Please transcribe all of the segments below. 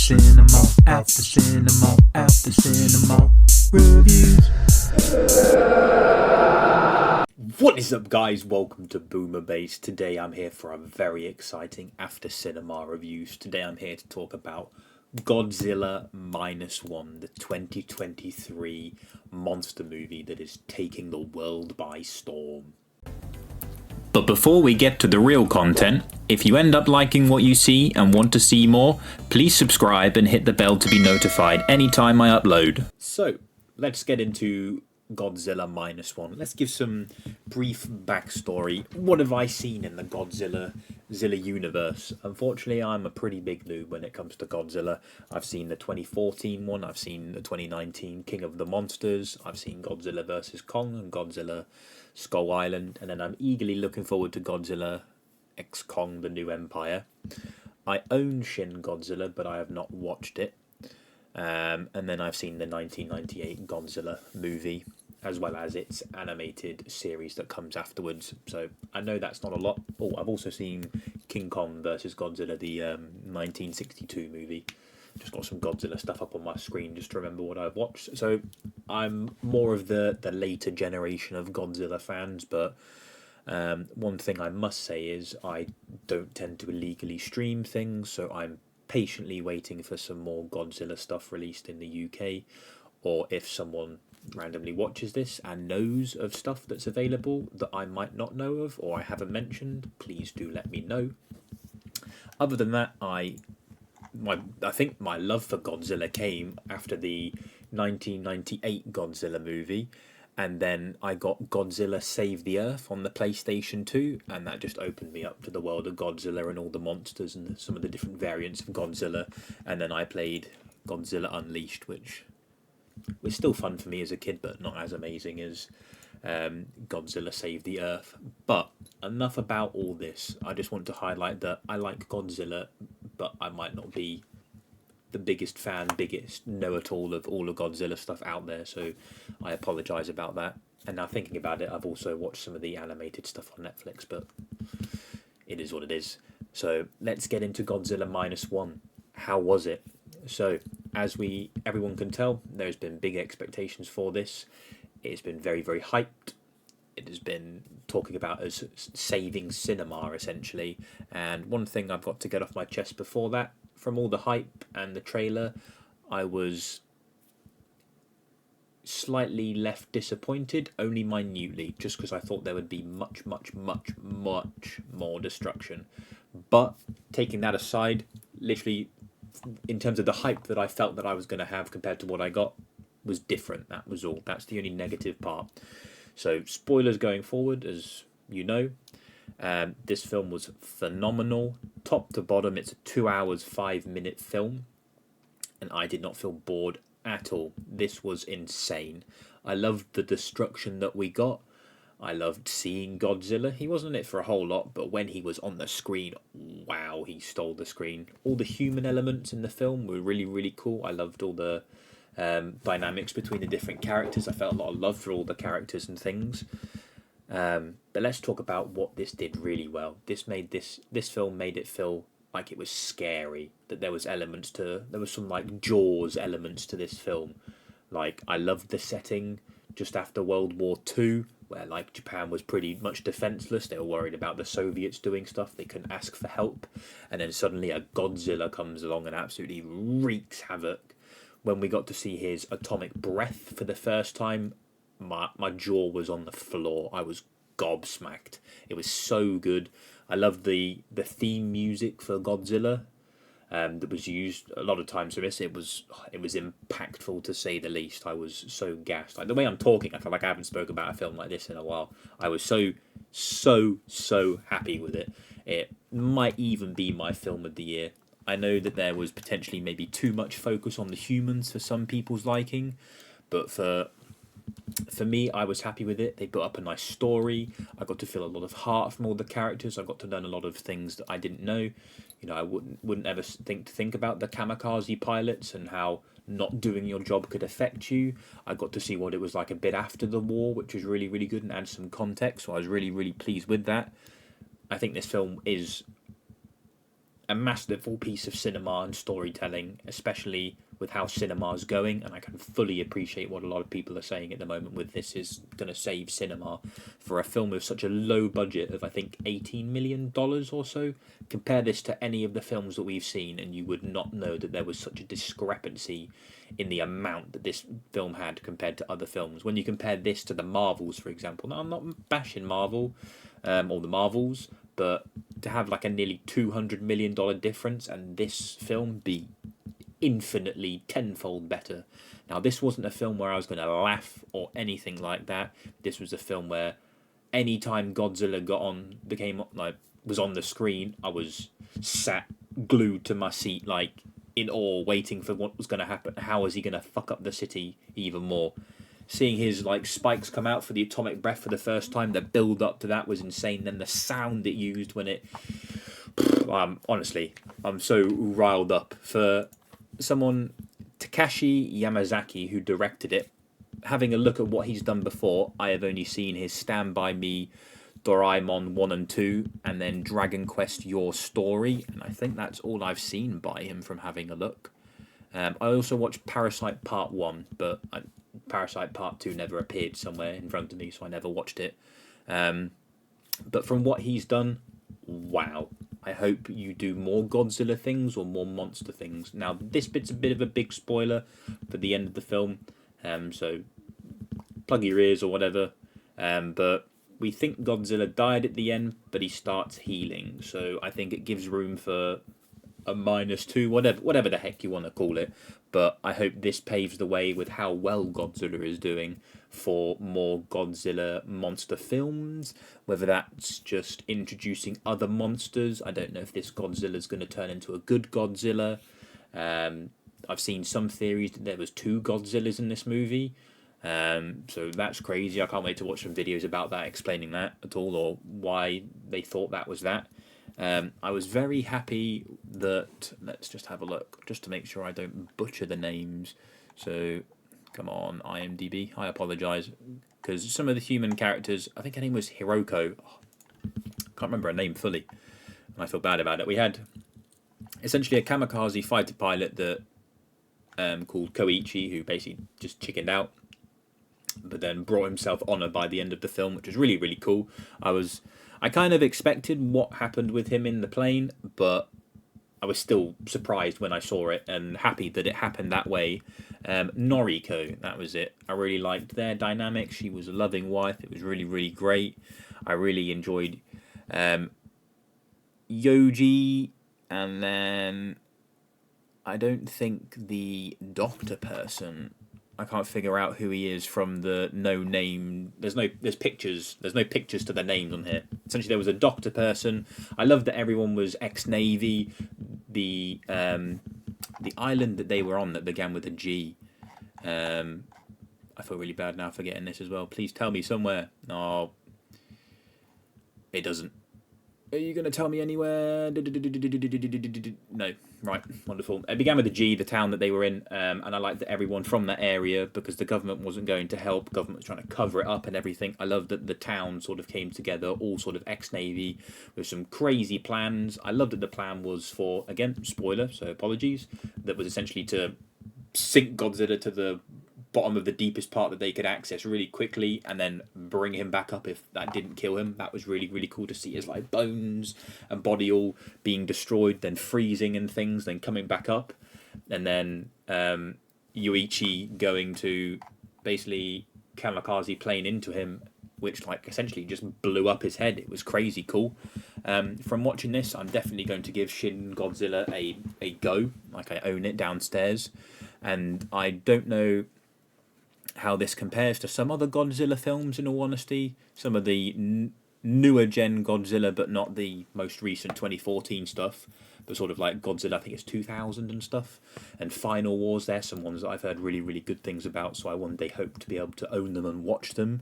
cinema, after cinema, after cinema reviews. What is up, guys? Welcome to Boomer Base. Today I'm here for a very exciting after cinema reviews. Today I'm here to talk about Godzilla Minus One, the 2023 monster movie that is taking the world by storm. But before we get to the real content, if you end up liking what you see and want to see more, please subscribe and hit the bell to be notified anytime I upload. So, let's get into Godzilla Minus One. Let's give some brief backstory. What have I seen in the Godzilla universe? Unfortunately, I'm a pretty big noob when it comes to Godzilla. I've seen the 2014 one, I've seen the 2019 King of the Monsters, I've seen Godzilla vs. Kong and Godzilla Skull Island, and then I'm eagerly looking forward to Godzilla X Kong The New Empire. I own Shin Godzilla, but I have not watched it. And then I've seen the 1998 Godzilla movie, as well as its animated series that comes afterwards. So I know that's not a lot. Oh, I've also seen King Kong vs. Godzilla, the 1962 movie. Just got some Godzilla stuff up on my screen just to remember what I've watched. So I'm more of the later generation of Godzilla fans, but one thing I must say is I don't tend to illegally stream things, so I'm patiently waiting for some more Godzilla stuff released in the UK, or if someone randomly watches this and knows of stuff that's available that I might not know of or I haven't mentioned, please do let me know. Other than that, I think my love for Godzilla came after the 1998 Godzilla movie, and then I got Godzilla Save the Earth on the PlayStation 2, and that just opened me up to the world of Godzilla and all the monsters and some of the different variants of Godzilla. And then I played Godzilla Unleashed, which was still fun for me as a kid, but not as amazing as Godzilla Save the Earth. But enough about all this. I just want to highlight that I like Godzilla, but I might not be the biggest know-it-all of all of Godzilla stuff out there, so I apologise about that. And now thinking about it, I've also watched some of the animated stuff on Netflix, but it is what it is. So let's get into Godzilla Minus One. How was it? So, as everyone can tell, there's been big expectations for this. It's been very, very hyped. It has been talking about as saving cinema, essentially. And one thing I've got to get off my chest before that, from all the hype and the trailer, I was slightly left disappointed, only minutely, just because I thought there would be much, much, much, much more destruction. But taking that aside, literally, in terms of the hype that I felt that I was going to have compared to what I got, was different. That was all. That's the only negative part. So, spoilers going forward, as you know. This film was phenomenal, top to bottom. It's a 2 hours 5-minute film, and I did not feel bored at all. This was insane. I loved the destruction that we got. I loved seeing Godzilla. He wasn't in it for a whole lot, but when he was on the screen, wow, he stole the screen. All the human elements in the film were really, really cool. I loved all the dynamics between the different characters. I felt a lot of love for all the characters and things. But let's talk about what this did really well. This film made it feel like it was scary, that there was some like Jaws elements to this film. Like, I loved the setting just after World War II, where like Japan was pretty much defenseless. They were worried about the Soviets doing stuff. They couldn't ask for help. And then suddenly a Godzilla comes along and absolutely wreaks havoc. When we got to see his atomic breath for the first time, my jaw was on the floor. I was gobsmacked. It was so good. I loved the theme music for Godzilla that was used a lot of times for this. It was impactful, to say the least. I was so gassed. Like, the way I'm talking, I feel like I haven't spoken about a film like this in a while. I was so happy with it. It might even be my film of the year. I know that there was potentially maybe too much focus on the humans for some people's liking, but for me, I was happy with it. They built up a nice story. I got to feel a lot of heart from all the characters. I got to learn a lot of things that I didn't know. You know, I wouldn't ever think about the kamikaze pilots and how not doing your job could affect you. I got to see what it was like a bit after the war, which was really, really good and add some context. So I was really, really pleased with that. I think this film is a masterful piece of cinema and storytelling, especially with how cinema is going. And I can fully appreciate what a lot of people are saying at the moment with this is going to save cinema for a film with such a low budget of, I think, $18 million or so. Compare this to any of the films that we've seen, and you would not know that there was such a discrepancy in the amount that this film had compared to other films. When you compare this to the Marvels, for example, now I'm not bashing Marvel or the Marvels, but to have like a nearly $200 million difference and this film be infinitely tenfold better. Now, this wasn't a film where I was going to laugh or anything like that. This was a film where anytime Godzilla was on the screen, I was sat glued to my seat, like in awe, waiting for what was going to happen. How was he going to fuck up the city even more? Seeing his like spikes come out for the atomic breath for the first time, the build up to that was insane. Then the sound it used when it, honestly, I'm so riled up for someone, Takashi Yamazaki, who directed it. Having a look at what he's done before, I have only seen his Stand By Me, Doraemon 1 and 2, and then Dragon Quest Your Story, and I think that's all I've seen by him from having a look. I also watched Parasite Part 1, but Parasite Part 2 never appeared somewhere in front of me, so I never watched it. But from what he's done, wow. I hope you do more Godzilla things or more monster things. Now, this bit's a bit of a big spoiler for the end of the film, so plug your ears or whatever. But we think Godzilla died at the end, but he starts healing. So I think it gives room for a -2, whatever the heck you want to call it. But I hope this paves the way with how well Godzilla is doing for more Godzilla monster films. Whether that's just introducing other monsters. I don't know if this Godzilla is going to turn into a good Godzilla. I've seen some theories that there was 2 Godzillas in this movie. So that's crazy. I can't wait to watch some videos about that, explaining that at all, or why they thought that was that. I was very happy that, let's just have a look, just to make sure I don't butcher the names. So, come on, IMDb. I apologise, because some of the human characters, I think her name was Hiroko. Can't remember her name fully, and I feel bad about it. We had essentially a kamikaze fighter pilot that called Koichi, who basically just chickened out, but then brought himself honour by the end of the film, which was really, really cool. I kind of expected what happened with him in the plane, but I was still surprised when I saw it and happy that it happened that way. Noriko, that was it. I really liked their dynamic. She was a loving wife. It was really, really great. I really enjoyed Yoji, and then I don't think the doctor person, I can't figure out who he is from the no name. There's pictures. There's no pictures to the names on here. Essentially, there was a doctor person. I love that everyone was ex-Navy. The island that they were on that began with a G. I feel really bad now forgetting this as well. Please tell me somewhere. No, it doesn't. Are you going to tell me anywhere? No. Right, wonderful. It began with a G, the town that they were in, and I liked that everyone from that area, because the government wasn't going to help, the government was trying to cover it up and everything. I love that the town sort of came together, all sort of ex-Navy, with some crazy plans. I loved that the plan was for, again, spoiler, so apologies, that was essentially to sink Godzilla to the bottom of the deepest part that they could access really quickly, and then bring him back up if that didn't kill him. That was really, really cool to see his like bones and body all being destroyed, then freezing and things, then coming back up, and then Yuichi going to basically kamikaze plane into him, which like essentially just blew up his head. It was crazy cool. From watching this, I'm definitely going to give Shin Godzilla a go. Like, I own it downstairs, and I don't know how this compares to some other Godzilla films, in all honesty. Some of the newer gen Godzilla, but not the most recent 2014 stuff, but sort of like Godzilla, I think it's 2000 and stuff, and Final Wars. There's some ones that I've heard really, really good things about, so I one day hope to be able to own them and watch them.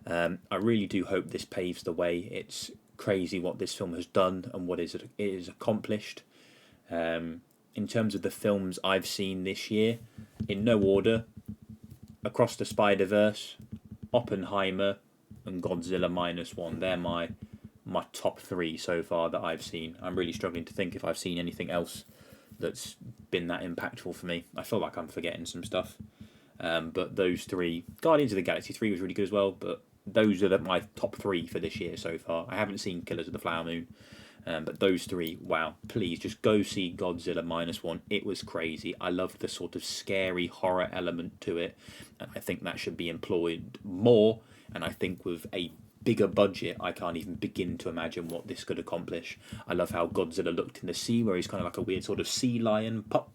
I really do hope this paves the way. It's crazy what this film has done and what it is accomplished. In terms of the films I've seen this year, in no order, Across the Spider-Verse, Oppenheimer, and Godzilla -1. They're my my top 3 so far that I've seen. I'm really struggling to think if I've seen anything else that's been that impactful for me. I feel like I'm forgetting some stuff. But those 3, Guardians of the Galaxy 3 was really good as well, but those are my top 3 for this year so far. I haven't seen Killers of the Flower Moon, but those 3, wow, please just go see Godzilla -1. It was crazy. I loved the sort of scary horror element to it, and I think that should be employed more. And I think with a bigger budget, I can't even begin to imagine what this could accomplish. I love how Godzilla looked in the sea, where he's kind of like a weird sort of sea lion pup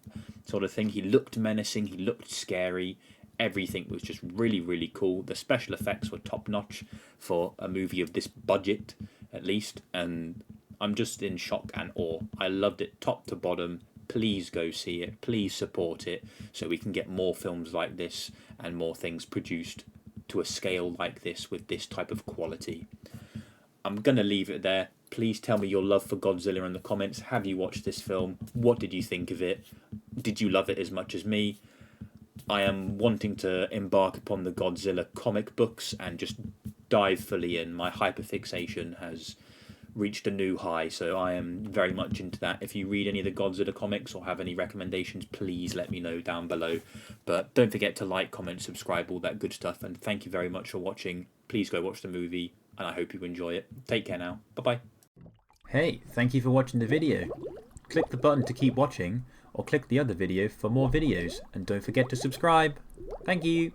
sort of thing. He looked menacing, he looked scary. Everything was just really, really cool. The special effects were top notch for a movie of this budget, at least, and I'm just in shock and awe. I loved it top to bottom. Please go see it. Please support it so we can get more films like this and more things produced to a scale like this with this type of quality. I'm going to leave it there. Please tell me your love for Godzilla in the comments. Have you watched this film? What did you think of it? Did you love it as much as me? I am wanting to embark upon the Godzilla comic books and just dive fully in. My hyperfixation has reached a new high, so I am very much into that. If you read any of the Godzilla comics or have any recommendations, please let me know down below. But don't forget to like, comment, subscribe, all that good stuff, and thank you very much for watching. Please go watch the movie, and I hope you enjoy it. Take care now. Bye-bye. Hey, thank you for watching the video. Click the button to keep watching, or click the other video for more videos, and don't forget to subscribe. Thank you.